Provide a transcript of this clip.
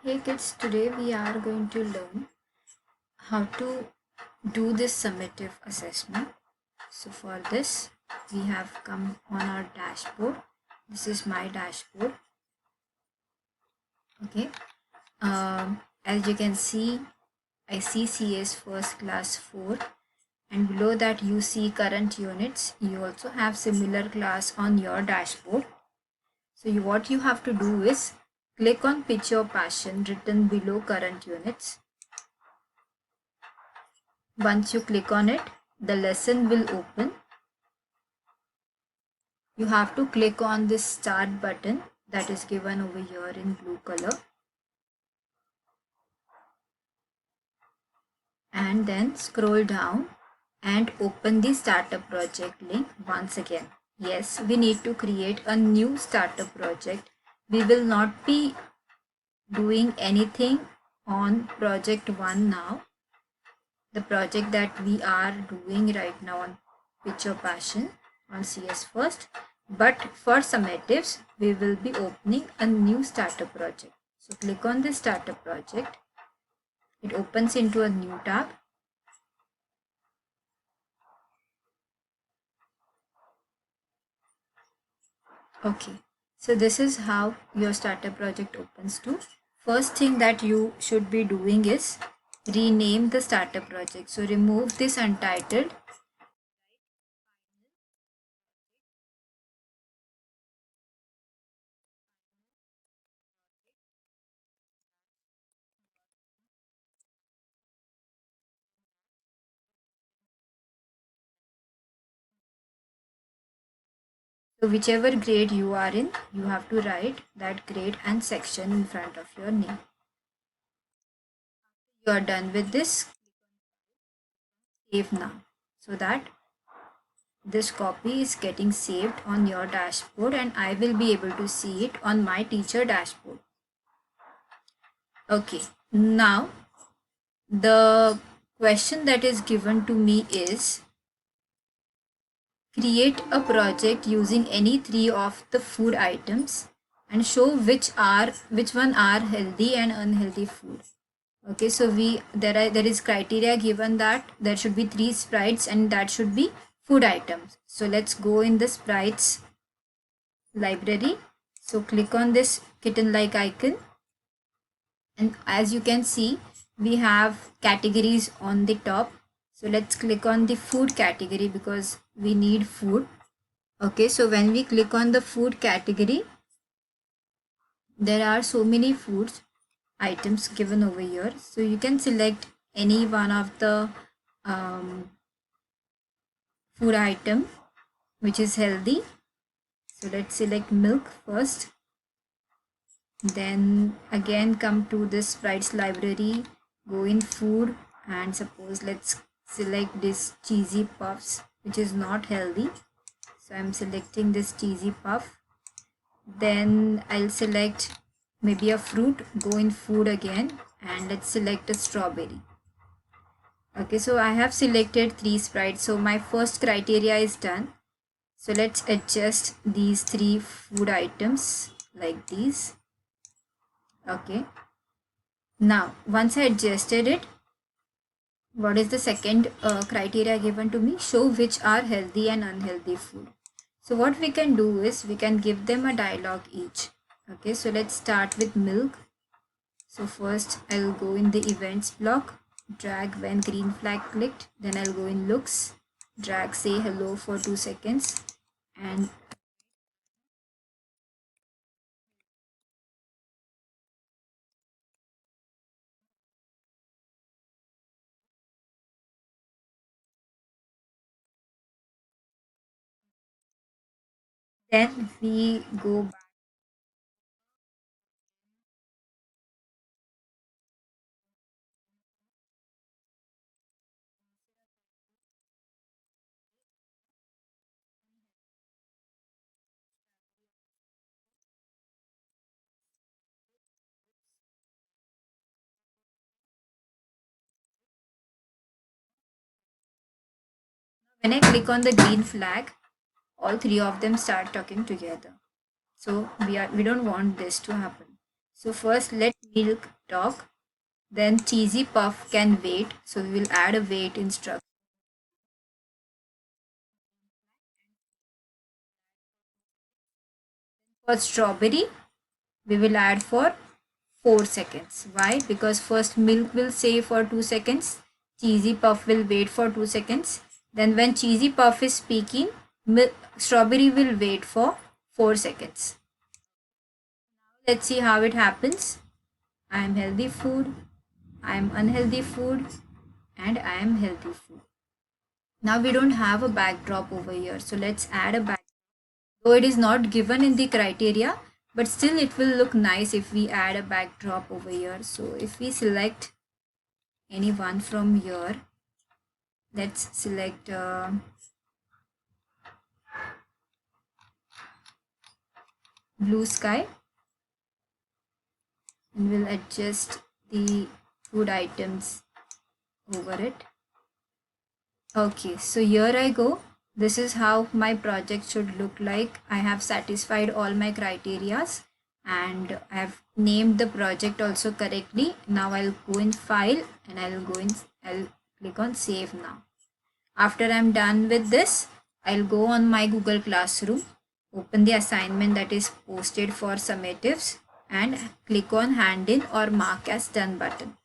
Hey kids, today we are going to learn how to do this summative assessment. So for this, we have come on our dashboard. This is my dashboard. Okay. As you can see, I see CS first class 4, and below that you see current units. You also have similar class on your dashboard. So what you have to do is click on Pitch Your Passion written below current units. Once you click on it, the lesson will open. You have to click on this start button that is given over here in blue color, and then scroll down and open the starter project link once again. Yes, we need to create a new starter project. We will not be doing anything on project 1 now. The project that we are doing right now on Pitch Your Passion on CS first, but for summatives we will be opening a new starter project. So click on the starter project. It opens into a new tab. Okay, so this is how your starter project opens to. First thing that you should be doing is rename the starter project. So remove this untitled. So whichever grade you are in, you have to write that grade and section in front of your name. You are done with this, save now, so that this copy is getting saved on your dashboard and I will be able to see it on my teacher dashboard. Okay, now the question that is given to me is create a project using any 3 of the food items and show which one are healthy and unhealthy food. Okay, so there is criteria given that there should be 3 sprites and that should be food items. So let's go in the sprites library. So click on this kitten like icon, and as you can see we have categories on the top. So let's click on the food category because we need food. Okay, so when we click on the food category, there are so many foods items given over here. So you can select any one of the food item which is healthy. So let's select milk first. Then again come to this sprites library, go in food, and suppose let's select this cheesy puffs which is not healthy. So I'm selecting this cheesy puff. Then I'll select maybe a fruit, go in food again, and let's select a strawberry. Okay, so I have selected 3 sprites, so my first criteria is done. So let's adjust these 3 food items like these. Okay, now once I adjusted it, what is the second criteria given to me? Show which are healthy and unhealthy food. So what we can do is we can give them a dialogue each. Okay, so let's start with milk. So first I'll go in the events block, drag when green flag clicked, then I'll go in looks, drag say hello for 2 seconds, and then we go back. When I click on the green flag, all 3 of them start talking together. So we don't want this to happen. So first let milk talk, then cheesy puff can wait. So we will add a wait instruction. For strawberry, we will add for 4 seconds. Why? Because first milk will say for 2 seconds, cheesy puff will wait for 2 seconds. Then when cheesy puff is speaking, strawberry will wait for 4 seconds. Let's see how it happens. I am healthy food, I am unhealthy food, and I am healthy food. Now we don't have a backdrop over here. So let's add a backdrop. Though it is not given in the criteria, but still it will look nice if we add a backdrop over here. So if we select any one from here, let's select blue sky, and we'll adjust the food items over it. Okay, so here I go. This is how my project should look like. I have satisfied all my criterias and I have named the project also correctly. Now I'll go in file and I'll click on save now. After I'm done with this, I'll go on my Google Classroom, open the assignment that is posted for summatives and click on hand in or mark as done button.